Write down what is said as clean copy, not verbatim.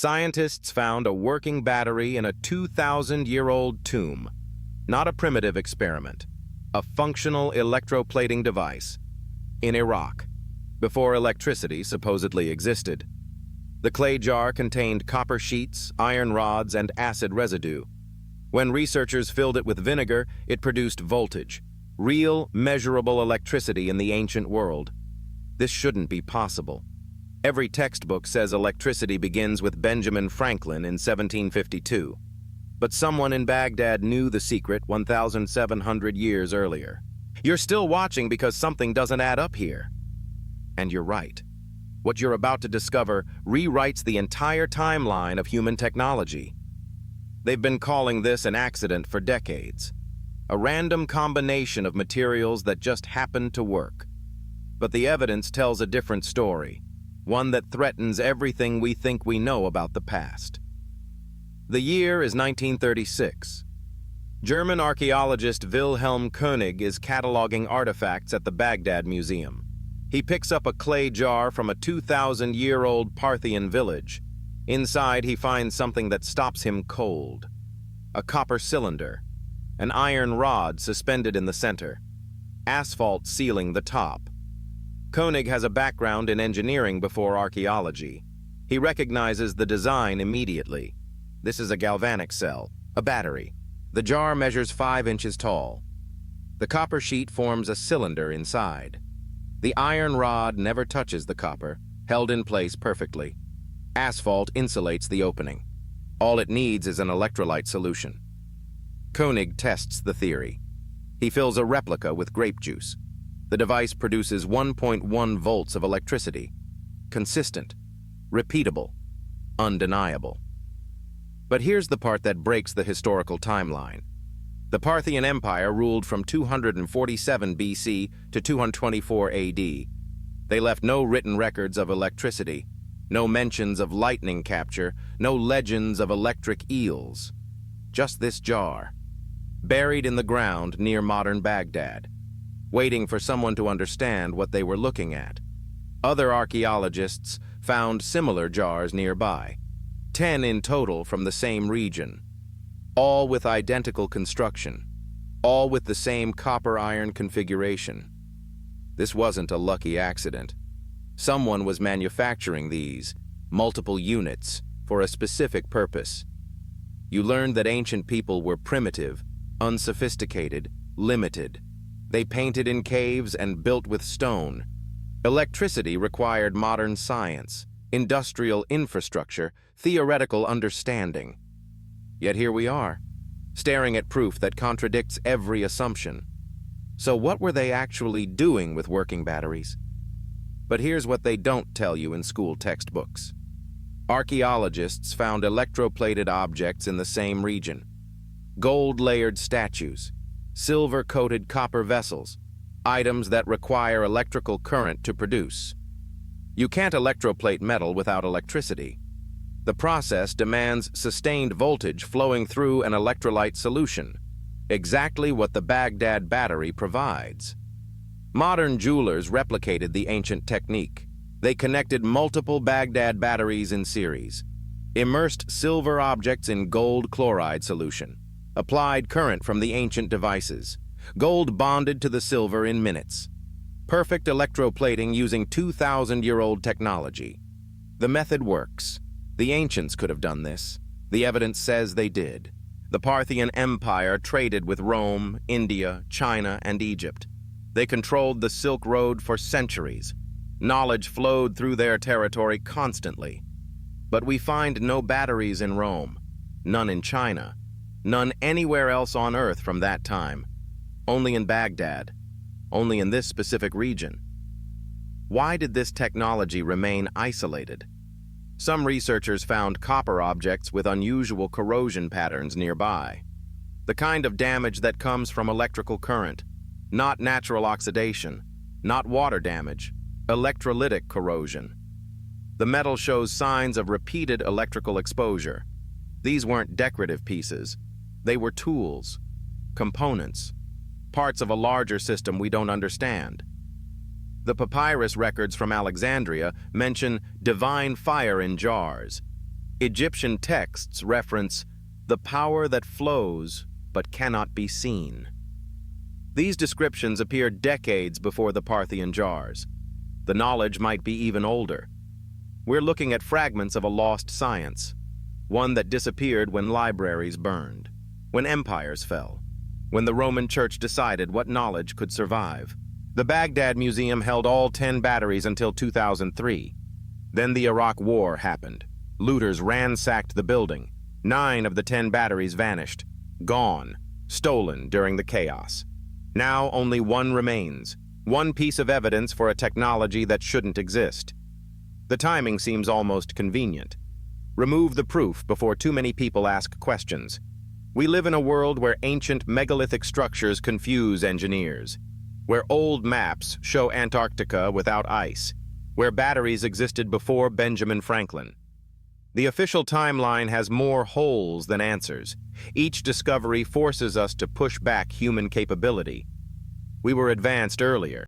Scientists found a working battery in a 2,000-year-old tomb. Not a primitive experiment, a functional electroplating device in Iraq, before electricity supposedly existed. The clay jar contained copper sheets, iron rods, and acid residue. When researchers filled it with vinegar, it produced voltage, real, measurable electricity in the ancient world. This shouldn't be possible. Every textbook says electricity begins with Benjamin Franklin in 1752. But someone in Baghdad knew the secret 1,700 years earlier. You're still watching because something doesn't add up here. And you're right. What you're about to discover rewrites the entire timeline of human technology. They've been calling this an accident for decades. A random combination of materials that just happened to work. But the evidence tells a different story. One that threatens everything we think we know about the past. The year is 1936. German archaeologist Wilhelm König is cataloging artifacts at the Baghdad Museum. He picks up a clay jar from a 2,000-year-old Parthian village. Inside, he finds something that stops him cold. A copper cylinder, an iron rod suspended in the center, asphalt sealing the top. König has a background in engineering before archaeology. He recognizes the design immediately. This is a galvanic cell, a battery. The jar measures 5 inches tall. The copper sheet forms a cylinder inside. The iron rod never touches the copper, held in place perfectly. Asphalt insulates the opening. All it needs is an electrolyte solution. König tests the theory. He fills a replica with grape juice. The device produces 1.1 volts of electricity. Consistent, repeatable, undeniable. But here's the part that breaks the historical timeline. The Parthian Empire ruled from 247 BC to 224 AD. They left no written records of electricity, no mentions of lightning capture, no legends of electric eels. Just this jar, buried in the ground near modern Baghdad, waiting for someone to understand what they were looking at. Other archaeologists found similar jars nearby, 10 in total from the same region, all with identical construction, all with the same copper-iron configuration. This wasn't a lucky accident. Someone was manufacturing these, multiple units, for a specific purpose. You learned that ancient people were primitive, unsophisticated, limited. They painted in caves and built with stone. Electricity required modern science, industrial infrastructure, theoretical understanding. Yet here we are, staring at proof that contradicts every assumption. So what were they actually doing with working batteries? But here's what they don't tell you in school textbooks. Archaeologists found electroplated objects in the same region. Gold-layered statues, silver-coated copper vessels, items that require electrical current to produce. You can't electroplate metal without electricity. The process demands sustained voltage flowing through an electrolyte solution, exactly what the Baghdad Battery provides. Modern jewelers replicated the ancient technique. They connected multiple Baghdad batteries in series, immersed silver objects in gold chloride solution, applied current from the ancient devices. Gold bonded to the silver in minutes. Perfect electroplating using 2,000-year-old technology. The method works. The ancients could have done this. The evidence says they did. The Parthian Empire traded with Rome, India, China, and Egypt. They controlled the Silk Road for centuries. Knowledge flowed through their territory constantly. But we find no batteries in Rome, none in China, none anywhere else on Earth from that time. Only in Baghdad, only in this specific region. Why did this technology remain isolated? Some researchers found copper objects with unusual corrosion patterns nearby. The kind of damage that comes from electrical current, not natural oxidation, not water damage, electrolytic corrosion. The metal shows signs of repeated electrical exposure. These weren't decorative pieces. They were tools, components, parts of a larger system we don't understand. The papyrus records from Alexandria mention divine fire in jars. Egyptian texts reference the power that flows but cannot be seen. These descriptions appear decades before the Parthian jars. The knowledge might be even older. We're looking at fragments of a lost science, one that disappeared when libraries burned, when empires fell, when the Roman Church decided what knowledge could survive. The Baghdad Museum held all 10 batteries until 2003. Then the Iraq War happened. Looters ransacked the building. 9 of the 10 batteries vanished, gone, stolen during the chaos. Now only one remains, one piece of evidence for a technology that shouldn't exist. The timing seems almost convenient. Remove the proof before too many people ask questions. We live in a world where ancient megalithic structures confuse engineers, where old maps show Antarctica without ice, where batteries existed before Benjamin Franklin. The official timeline has more holes than answers. Each discovery forces us to push back human capability. We were advanced earlier,